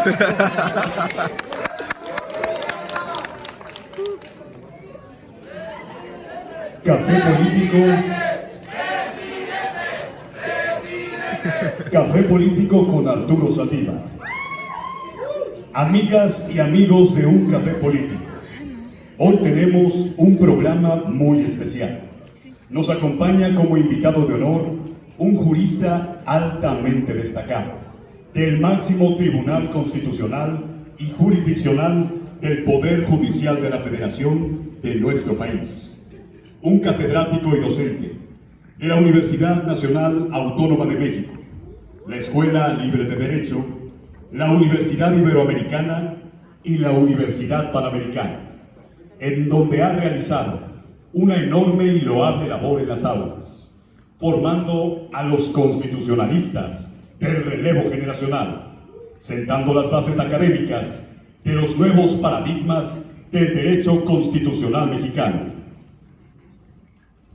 Café político. Café político con Arturo Saldívar. Amigas y amigos de Un Café Político, hoy tenemos un programa muy especial. Nos acompaña como invitado de honor un jurista altamente destacado del máximo Tribunal Constitucional y Jurisdiccional del Poder Judicial de la Federación de nuestro país. Un catedrático y docente de la Universidad Nacional Autónoma de México, la Escuela Libre de Derecho, la Universidad Iberoamericana y la Universidad Panamericana, en donde ha realizado una enorme y loable labor en las aulas, formando a los constitucionalistas del relevo generacional, sentando las bases académicas de los nuevos paradigmas del derecho constitucional mexicano.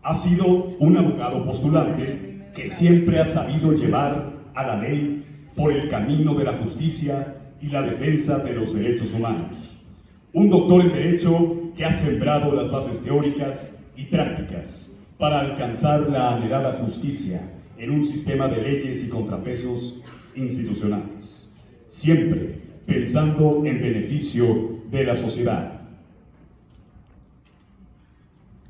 Ha sido un abogado postulante que siempre ha sabido llevar a la ley por el camino de la justicia y la defensa de los derechos humanos. Un doctor en Derecho que ha sembrado las bases teóricas y prácticas para alcanzar la anhelada justicia en un sistema de leyes y contrapesos institucionales, siempre pensando en beneficio de la sociedad.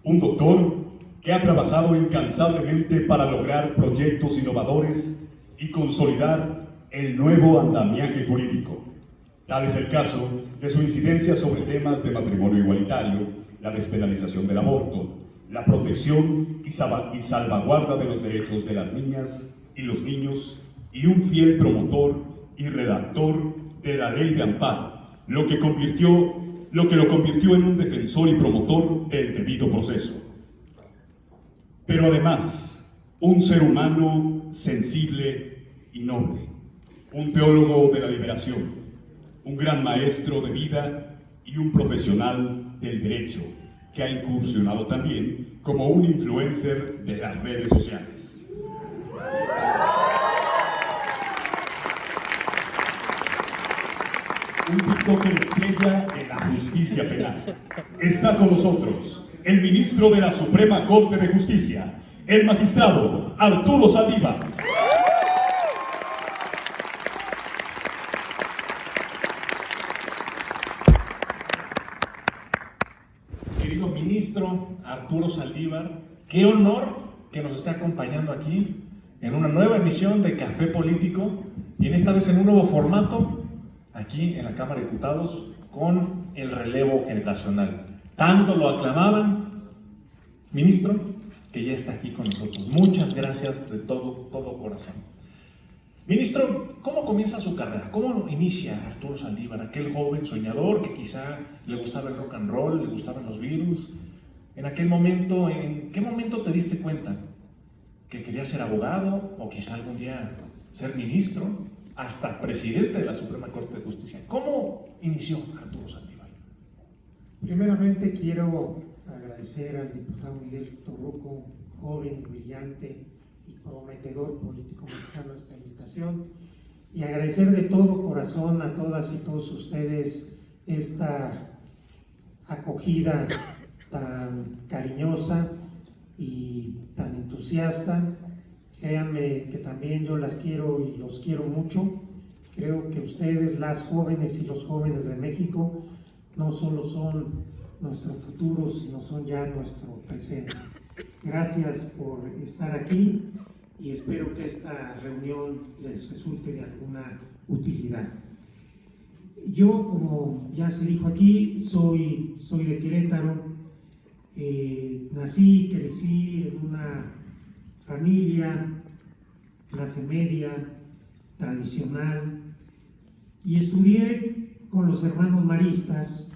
Un doctor que ha trabajado incansablemente para lograr proyectos innovadores y consolidar el nuevo andamiaje jurídico. Tal es el caso de su incidencia sobre temas de matrimonio igualitario, la despenalización del aborto, la protección y salvaguarda de los derechos de las niñas y los niños, y un fiel promotor y redactor de la Ley de Amparo, lo que lo convirtió en un defensor y promotor del debido proceso. Pero además, un ser humano sensible y noble, un teólogo de la liberación, un gran maestro de vida y un profesional del derecho que ha incursionado también como un influencer de las redes sociales. Un TikToker estrella de la justicia penal. Está con nosotros el ministro de la Suprema Corte de Justicia, el magistrado Arturo Saldívar. Querido ministro Arturo Saldívar, qué honor que nos esté acompañando aquí en una nueva emisión de Café Político y en esta vez en un nuevo formato aquí en la Cámara de Diputados con el relevo generacional. Tanto lo aclamaban, ministro, que ya está aquí con nosotros. Muchas gracias de todo corazón. Ministro, ¿cómo comienza su carrera? ¿Cómo inicia Arturo Saldívar, aquel joven soñador que quizá le gustaba el rock and roll, le gustaban los Beatles? En aquel momento, ¿en qué momento te diste cuenta que querías ser abogado o quizá algún día ser ministro, hasta presidente de la Suprema Corte de Justicia? ¿Cómo inició Arturo Saldívar? Primeramente quiero agradecer al diputado Miguel Torruco, joven y brillante y prometedor político mexicano, esta invitación, y agradecer de todo corazón a todas y todos ustedes esta acogida tan cariñosa y tan entusiasta. Créanme que también yo las quiero y los quiero mucho. Creo que ustedes, las jóvenes y los jóvenes de México, no solo son nuestro futuro, sino son ya nuestro presente. Gracias por estar aquí y espero que esta reunión les resulte de alguna utilidad. Yo, como ya se dijo aquí, soy de Querétaro. Nací y crecí en una familia clase media, tradicional, y estudié con los hermanos maristas,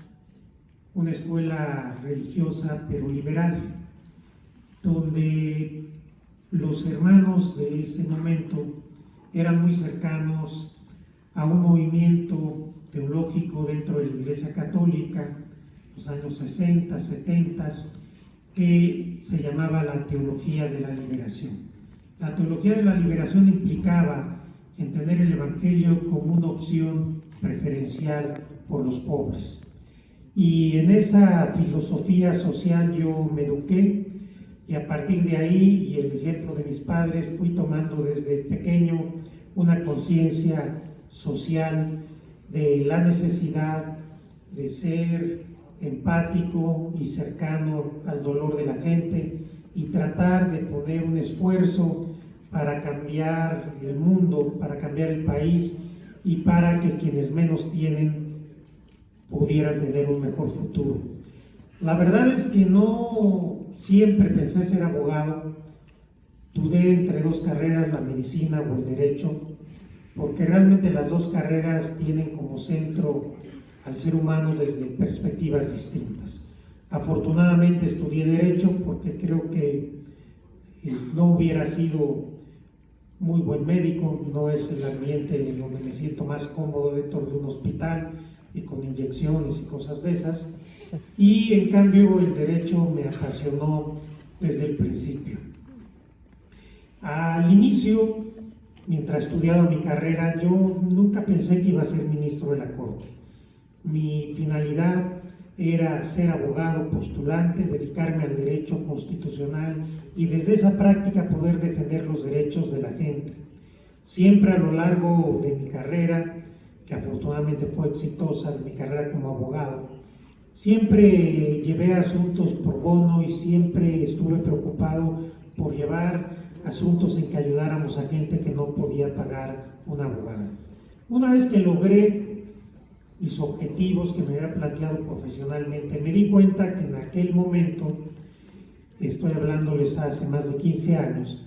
una escuela religiosa pero liberal, donde los hermanos de ese momento eran muy cercanos a un movimiento teológico dentro de la Iglesia Católica, los años 60, 70, que se llamaba la teología de la liberación. La teología de la liberación implicaba entender el Evangelio como una opción preferencial por los pobres. Y en esa filosofía social yo me eduqué, y a partir de ahí, y el ejemplo de mis padres, fui tomando desde pequeño una conciencia social de la necesidad de ser empático y cercano al dolor de la gente, y tratar de poner un esfuerzo para cambiar el mundo, para cambiar el país, y para que quienes menos tienen pudieran tener un mejor futuro. La verdad es que no siempre pensé ser abogado, dudé entre dos carreras, la medicina o el derecho, porque realmente las dos carreras tienen como centro al ser humano desde perspectivas distintas. Afortunadamente estudié derecho porque creo que no hubiera sido muy buen médico, no es el ambiente en donde me siento más cómodo dentro de un hospital y con inyecciones y cosas de esas, y en cambio el derecho me apasionó desde el principio. Al inicio, mientras estudiaba mi carrera, yo nunca pensé que iba a ser ministro de la Corte. Mi finalidad era ser abogado postulante, dedicarme al derecho constitucional y desde esa práctica poder defender los derechos de la gente. Siempre a lo largo de mi carrera, que afortunadamente fue exitosa, de mi carrera como abogado, siempre llevé asuntos pro bono y siempre estuve preocupado por llevar asuntos en que ayudáramos a gente que no podía pagar un abogado. Una vez que logré mis objetivos que me había planteado profesionalmente, me di cuenta que en aquel momento, estoy hablándoles hace más de 15 años,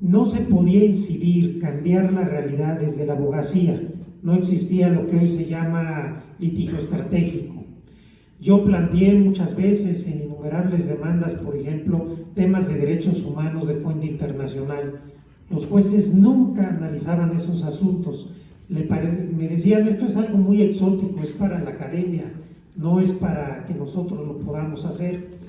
no se podía incidir, cambiar la realidad desde la abogacía. No existía lo que hoy se llama litigio estratégico. Yo planteé muchas veces en innumerables demandas, por ejemplo, temas de derechos humanos de fuente internacional. Los jueces nunca analizaban esos asuntos. Me decían, esto es algo muy exótico, es para la academia, no es para que nosotros lo podamos hacer.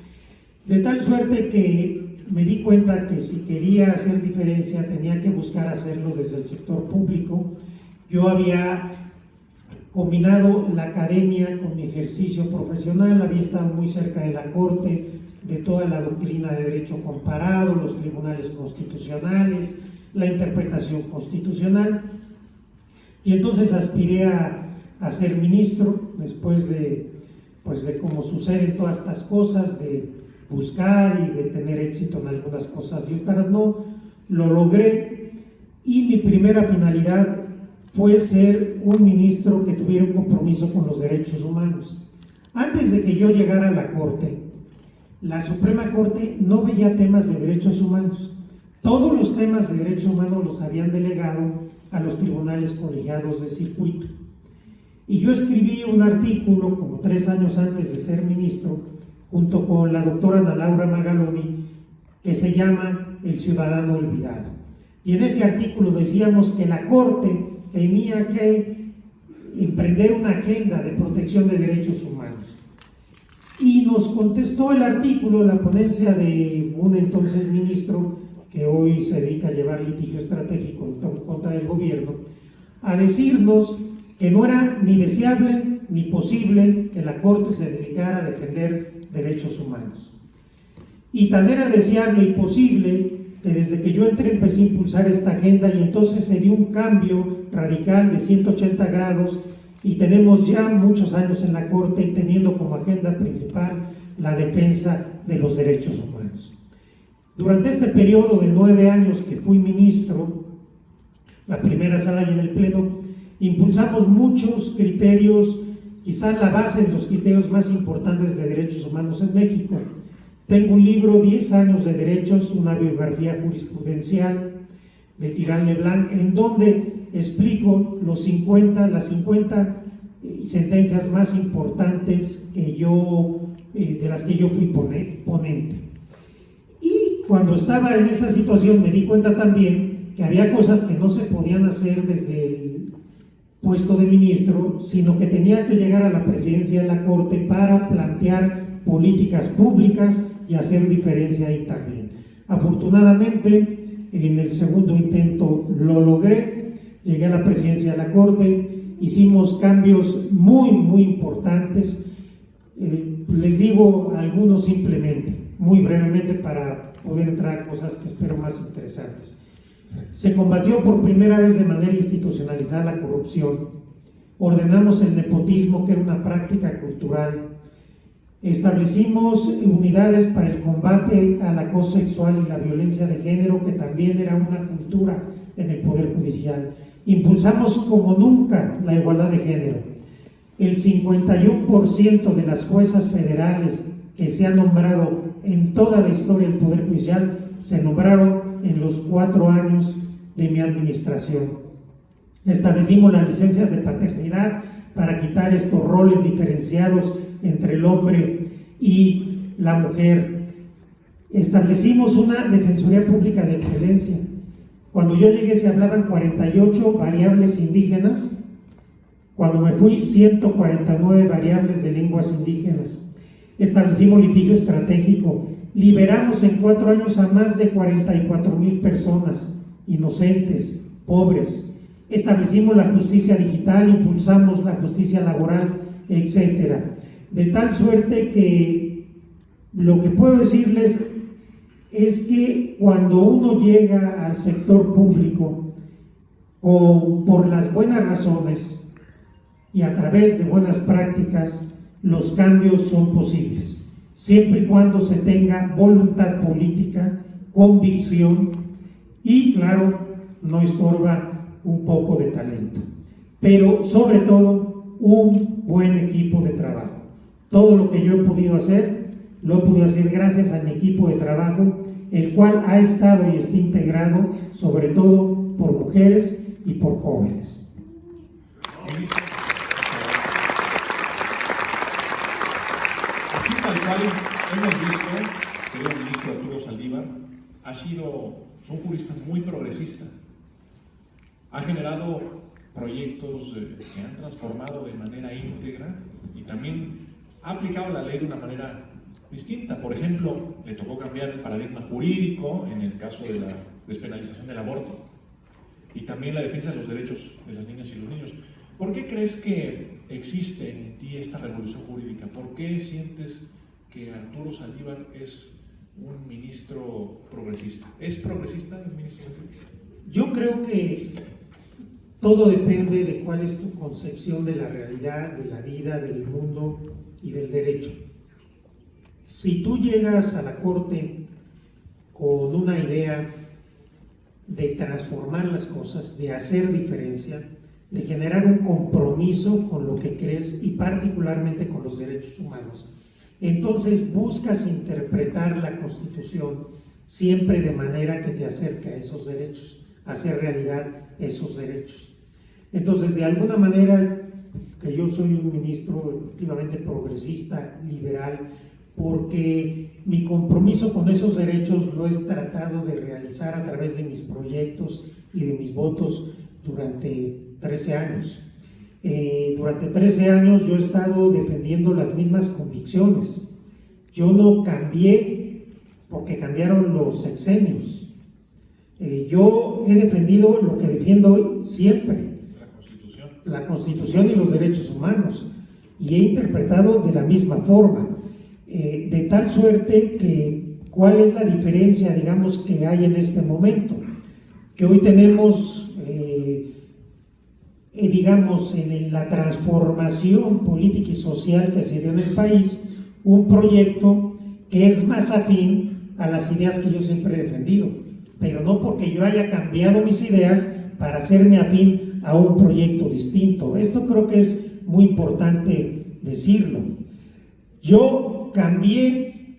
De tal suerte que me di cuenta que si quería hacer diferencia tenía que buscar hacerlo desde el sector público. Yo había combinado la academia con mi ejercicio profesional, había estado muy cerca de la Corte, de toda la doctrina de derecho comparado, los tribunales constitucionales, la interpretación constitucional, y entonces aspiré a ser ministro después de cómo suceden todas estas cosas, de buscar y de tener éxito en algunas cosas y otras no. Lo logré, y mi primera finalidad fue ser un ministro que tuviera un compromiso con los derechos humanos. Antes de que yo llegara a la Corte, la Suprema Corte no veía temas de derechos humanos. Todos los temas de derechos humanos los habían delegado a los tribunales colegiados de circuito. Y yo escribí un artículo como 3 años antes de ser ministro, junto con la doctora Ana Laura Magaloni, que se llama El Ciudadano Olvidado. Y en ese artículo decíamos que la Corte tenía que emprender una agenda de protección de derechos humanos. Y nos contestó el artículo la ponencia de un entonces ministro que hoy se dedica a llevar litigio estratégico en contra del gobierno, a decirnos que no era ni deseable ni posible que la Corte se dedicara a defender derechos humanos. Y tan era deseable y posible que desde que yo entré empecé a impulsar esta agenda, y entonces se dio un cambio radical de 180 grados y tenemos ya muchos años en la Corte teniendo como agenda principal la defensa de los derechos humanos. Durante este periodo de 9 años que fui ministro, la primera sala y en el pleno, impulsamos muchos criterios, quizás la base de los criterios más importantes de derechos humanos en México. Tengo un libro, 10 años de derechos, una biografía jurisprudencial de Tirán Leblanc, en donde explico las 50 sentencias más importantes de las que yo fui ponente. Y cuando estaba en esa situación me di cuenta también que había cosas que no se podían hacer desde el puesto de ministro, sino que tenía que llegar a la presidencia de la Corte para plantear políticas públicas y hacer diferencia ahí también. Afortunadamente, en el segundo intento lo logré, llegué a la presidencia de la Corte, hicimos cambios muy importantes. Les digo algunos simplemente, muy brevemente, para poder entrar a cosas que espero más interesantes. Se combatió por primera vez de manera institucionalizada la corrupción, ordenamos el nepotismo, que era una práctica cultural, establecimos unidades para el combate al acoso sexual y la violencia de género, que también era una cultura en el Poder Judicial. Impulsamos como nunca la igualdad de género. El 51% de las juezas federales que se han nombrado en toda la historia del Poder Judicial se nombraron en los 4 años de mi administración. Establecimos las licencias de paternidad para quitar estos roles diferenciados entre el hombre y la mujer. Establecimos una Defensoría Pública de Excelencia. Cuando yo llegué se hablaban 48 variables indígenas, cuando me fui 149 variables de lenguas indígenas. Establecimos litigio estratégico, liberamos en 4 años a más de 44,000 personas inocentes, pobres. Establecimos la justicia digital, impulsamos la justicia laboral, etcétera. De tal suerte que lo que puedo decirles es que cuando uno llega al sector público por las buenas razones y a través de buenas prácticas, los cambios son posibles, siempre y cuando se tenga voluntad política, convicción y, claro, no estorba un poco de talento, pero sobre todo un buen equipo de trabajo. Todo lo que yo he podido hacer, lo he podido hacer gracias a mi equipo de trabajo, el cual ha estado y está integrado sobre todo por mujeres y por jóvenes. Así tal cual hemos visto, señor ministro Arturo Saldívar, es un jurista muy progresista. Ha generado proyectos que han transformado de manera íntegra y también ha aplicado la ley de una manera distinta. Por ejemplo, le tocó cambiar el paradigma jurídico en el caso de la despenalización del aborto y también la defensa de los derechos de las niñas y los niños. ¿Por qué crees que existe en ti esta revolución jurídica? ¿Por qué sientes que Arturo Saldívar es un ministro progresista? ¿Es progresista el ministro Saldívar? Yo creo que todo depende de cuál es tu concepción de la realidad, de la vida, del mundo y del derecho. Si tú llegas a la Corte con una idea de transformar las cosas, de hacer diferencia, de generar un compromiso con lo que crees y particularmente con los derechos humanos, entonces buscas interpretar la Constitución siempre de manera que te acerque a esos derechos, hacer realidad esos derechos. Entonces, de alguna manera, que yo soy un ministro efectivamente progresista, liberal, porque mi compromiso con esos derechos lo he tratado de realizar a través de mis proyectos y de mis votos durante 13 años. Durante 13 años yo he estado defendiendo las mismas convicciones. Yo no cambié porque cambiaron los sexenios. Yo he defendido lo que defiendo hoy siempre, la Constitución y los derechos humanos, y he interpretado de la misma forma, de tal suerte que ¿cuál es la diferencia, digamos, que hay en este momento? Que hoy tenemos, digamos, en la transformación política y social que se dio en el país, un proyecto que es más afín a las ideas que yo siempre he defendido, pero no porque yo haya cambiado mis ideas para hacerme afín a un proyecto distinto. Esto creo que es muy importante decirlo. Yo cambié,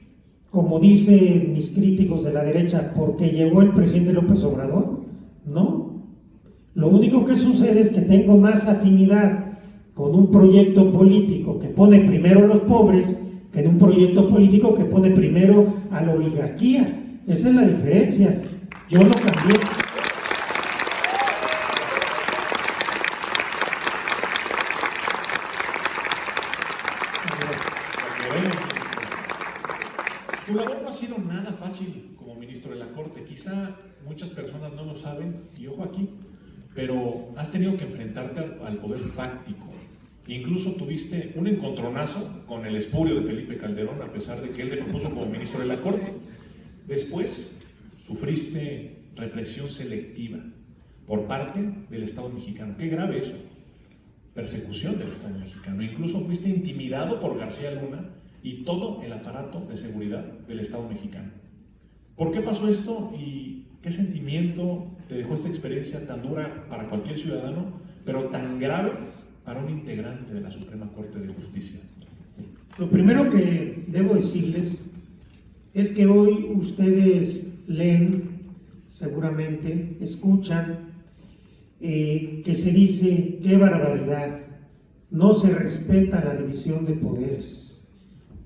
como dicen mis críticos de la derecha, porque llegó el presidente López Obrador. No. Lo único que sucede es que tengo más afinidad con un proyecto político que pone primero a los pobres que en un proyecto político que pone primero a la oligarquía. Esa es la diferencia. Yo no cambié. Tu labor no ha sido nada fácil como ministro de la Corte. Quizá muchas personas no lo saben, y ojo aquí, pero has tenido que enfrentarte al poder fáctico. Incluso tuviste un encontronazo con el espurio de Felipe Calderón, a pesar de que él te propuso como ministro de la Corte. Después, sufriste represión selectiva por parte del Estado mexicano. Qué grave eso. Persecución del Estado mexicano. Incluso fuiste intimidado por García Luna y todo el aparato de seguridad del Estado mexicano. ¿Por qué pasó esto y qué sentimiento te dejó esta experiencia tan dura para cualquier ciudadano, pero tan grave para un integrante de la Suprema Corte de Justicia? Lo primero que debo decirles es que hoy ustedes leen, seguramente, escuchan, que se dice, qué barbaridad, no se respeta la división de poderes,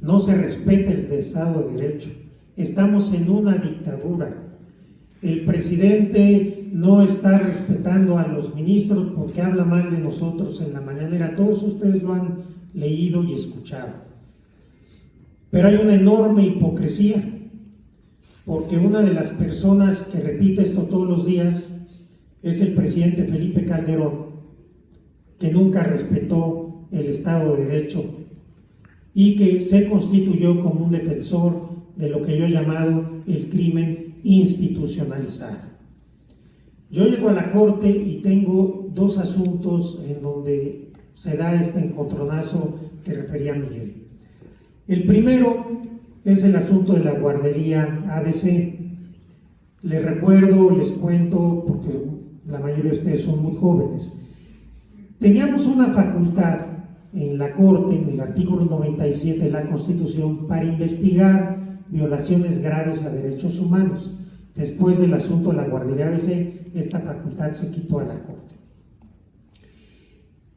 no se respeta el Estado de Derecho, estamos en una dictadura, el presidente no está respetando a los ministros porque habla mal de nosotros en la mañanera. Todos ustedes lo han leído y escuchado. Pero hay una enorme hipocresía, porque una de las personas que repite esto todos los días es el presidente Felipe Calderón, que nunca respetó el Estado de Derecho y que se constituyó como un defensor de lo que yo he llamado el crimen institucionalizado. Yo llego a la Corte y tengo dos asuntos en donde se da este encontronazo que refería Miguel. El primero es el asunto de la guardería ABC. Les recuerdo, les cuento, porque la mayoría de ustedes son muy jóvenes. Teníamos una facultad en la Corte, en el artículo 97 de la Constitución, para investigar violaciones graves a derechos humanos. Después del asunto de la guardería ABC, esta facultad se quitó a la Corte.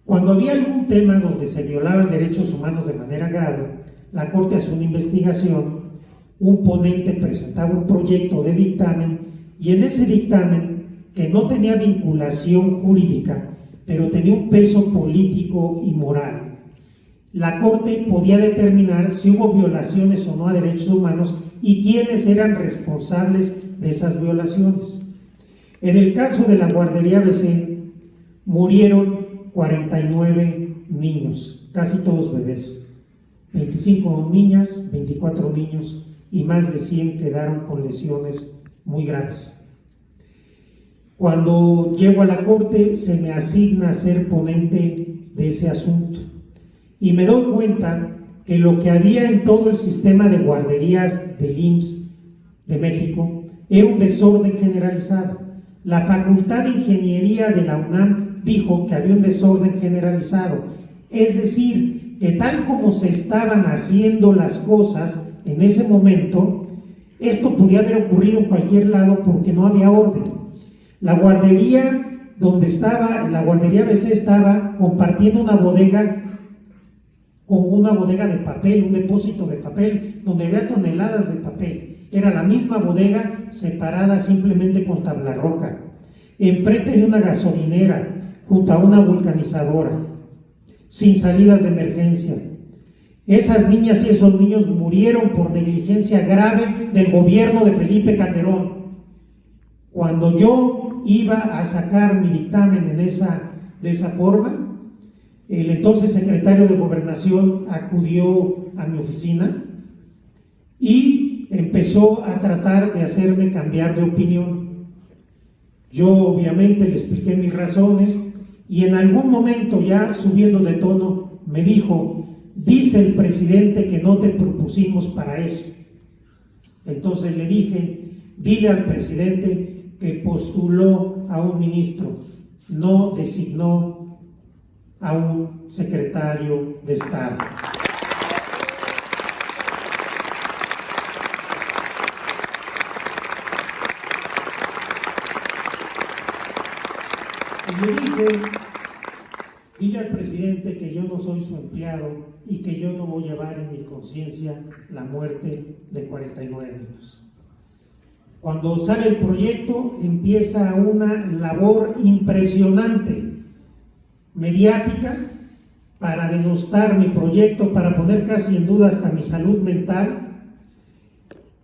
Cuando había algún tema donde se violaban derechos humanos de manera grave, la Corte hacía una investigación, un ponente presentaba un proyecto de dictamen y en ese dictamen, que no tenía vinculación jurídica, pero tenía un peso político y moral, la Corte podía determinar si hubo violaciones o no a derechos humanos y quiénes eran responsables de esas violaciones. En el caso de la guardería ABC, murieron 49 niños, casi todos bebés, 25 niñas, 24 niños y más de 100 quedaron con lesiones muy graves. Cuando llego a la Corte se me asigna a ser ponente de ese asunto y me doy cuenta que lo que había en todo el sistema de guarderías del IMSS de México era un desorden generalizado. La Facultad de Ingeniería de la UNAM dijo que había un desorden generalizado, es decir, que tal como se estaban haciendo las cosas en ese momento, esto podía haber ocurrido en cualquier lado porque no había orden. La guardería la guardería ABC estaba compartiendo una bodega con una bodega de papel, un depósito de papel, donde había toneladas de papel. Era la misma bodega separada simplemente con tabla roca, enfrente de una gasolinera, junto a una vulcanizadora, sin salidas de emergencia. Esas niñas y esos niños murieron por negligencia grave del gobierno de Felipe Calderón. Cuando yo iba a sacar mi dictamen de esa forma, el entonces secretario de Gobernación acudió a mi oficina y empezó a tratar de hacerme cambiar de opinión. Yo obviamente le expliqué mis razones y en algún momento, ya subiendo de tono, me dijo: dice el presidente que no te propusimos para eso. Entonces le dije: dile al presidente que postuló a un ministro, no designó a un secretario de Estado. Y le dije: dile al presidente que yo no soy su empleado y que yo no voy a llevar en mi conciencia la muerte de 49 niños. Cuando sale el proyecto, empieza una labor impresionante mediática para denostar mi proyecto, para poner casi en duda hasta mi salud mental.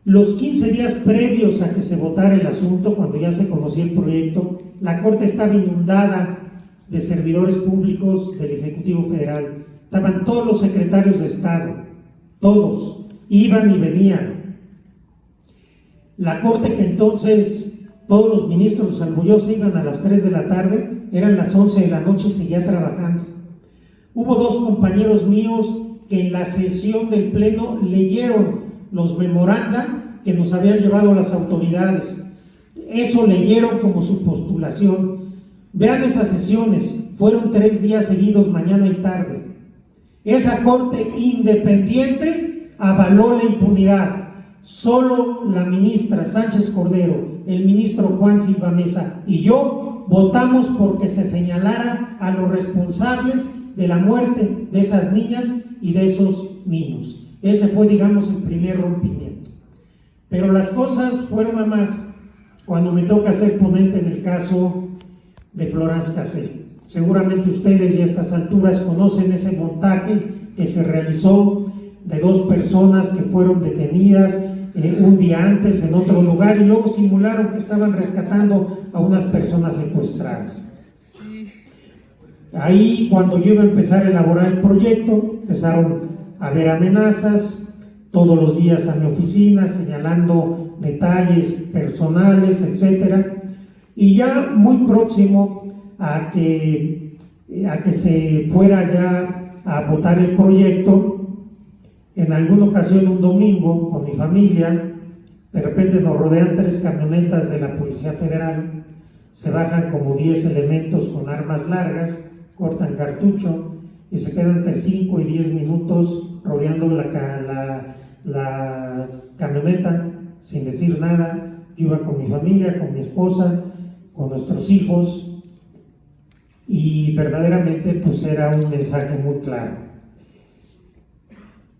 Los 15 días previos a que se votara el asunto, cuando ya se conocía el proyecto, la Corte estaba inundada de servidores públicos del Ejecutivo Federal. Estaban todos los secretarios de Estado, todos, iban y venían. La Corte, que entonces todos los ministros, salvo yo, se iban a las 3 de la tarde, eran las 11 de la noche y seguía trabajando. Hubo dos compañeros míos que en la sesión del Pleno leyeron los memoranda que nos habían llevado las autoridades. Eso leyeron como su postulación. Vean esas sesiones, fueron 3 días seguidos, mañana y tarde. Esa Corte independiente avaló la impunidad. Solo la ministra Sánchez Cordero, el ministro Juan Silva Mesa y yo votamos porque se señalara a los responsables de la muerte de esas niñas y de esos niños. Ese fue, digamos, el primer rompimiento. Pero las cosas fueron a más cuando me toca ser ponente en el caso de Florence Cassé. Seguramente ustedes ya a estas alturas conocen ese montaje que se realizó de 2 personas que fueron detenidas un día antes en otro lugar y luego simularon que estaban rescatando a unas personas secuestradas. Ahí, cuando yo iba a empezar a elaborar el proyecto, empezaron a haber amenazas todos los días a mi oficina, señalando detalles personales, etcétera. Y ya muy próximo a que se fuera ya a votar el proyecto, en alguna ocasión un domingo con mi familia, de repente nos rodean 3 camionetas de la Policía Federal, se bajan como 10 elementos con armas largas, cortan cartucho y se quedan entre 5 y 10 minutos rodeando la camioneta sin decir nada. Yo iba con mi familia, con mi esposa, con nuestros hijos, y verdaderamente pues era un mensaje muy claro.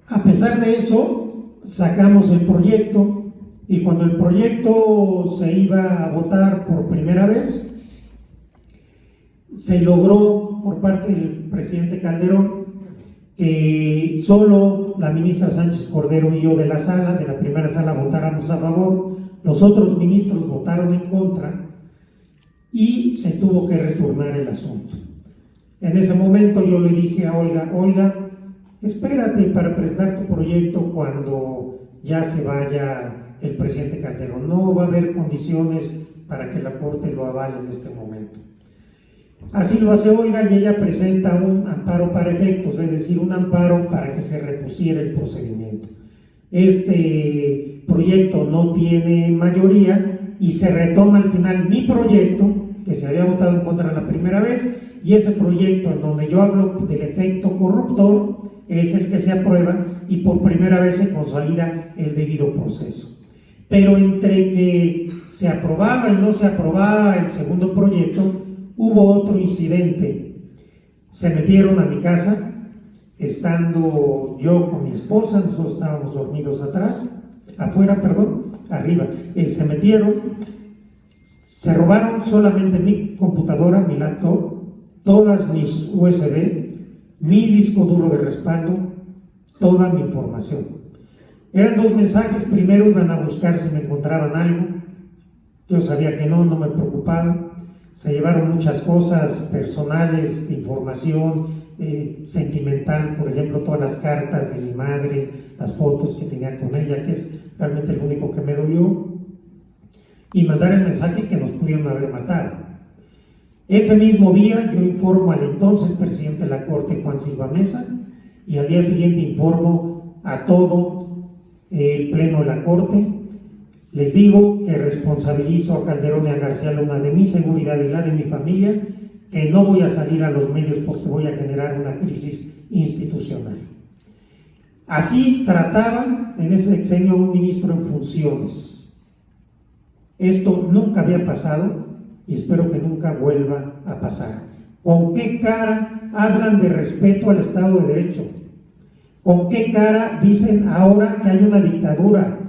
A pesar de eso, sacamos el proyecto, y cuando el proyecto se iba a votar por primera vez, se logró por parte del presidente Calderón que solo la ministra Sánchez Cordero y yo de la primera sala, votáramos a favor. Los otros ministros votaron en contra y se tuvo que retornar el asunto. En ese momento yo le dije a Olga, espérate para presentar tu proyecto cuando ya se vaya el presidente Calderón. No va a haber condiciones para que la Corte lo avale en este momento. Así lo hace Olga y ella presenta un amparo para efectos, es decir, un amparo para que se repusiera el procedimiento. Este proyecto no tiene mayoría y se retoma al final mi proyecto, que se había votado en contra la primera vez, y ese proyecto en donde yo hablo del efecto corruptor es el que se aprueba y por primera vez se consolida el debido proceso. Pero entre que se aprobaba y no se aprobaba el segundo proyecto, hubo otro incidente. Se metieron a mi casa, estando yo con mi esposa, nosotros estábamos dormidos arriba. Se metieron, se robaron solamente mi computadora, mi laptop, todas mis USB, mi disco duro de respaldo, toda mi información. Eran 2 mensajes. Primero iban a buscar si me encontraban algo. Yo sabía que no me preocupaba. Se llevaron muchas cosas personales, de información sentimental, por ejemplo, todas las cartas de mi madre, las fotos que tenía con ella, que es realmente lo único que me dolió, y mandar el mensaje que nos pudieron haber matado. Ese mismo día yo informo al entonces presidente de la Corte, Juan Silva Mesa, y al día siguiente informo a todo el Pleno de la Corte. Les digo que responsabilizo a Calderón y a García Luna de mi seguridad y la de mi familia, que no voy a salir a los medios porque voy a generar una crisis institucional. Así trataban en ese sexenio un ministro en funciones. Esto nunca había pasado y espero que nunca vuelva a pasar. ¿Con qué cara hablan de respeto al Estado de Derecho? ¿Con qué cara dicen ahora que hay una dictadura?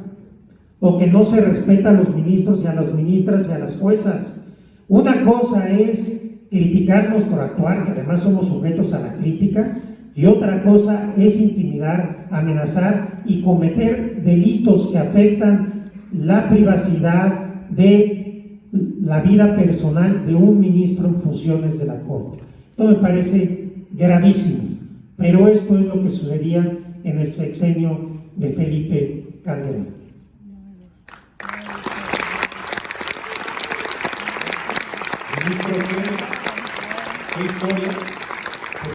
O que no se respeta a los ministros y a las ministras y a las juezas. Una cosa es criticar nuestro actuar, que además somos sujetos a la crítica, y otra cosa es intimidar, amenazar y cometer delitos que afectan la privacidad de la vida personal de un ministro en funciones de la Corte. Esto me parece gravísimo, pero esto es lo que sucedía en el sexenio de Felipe Calderón. Ministro, ¿qué historia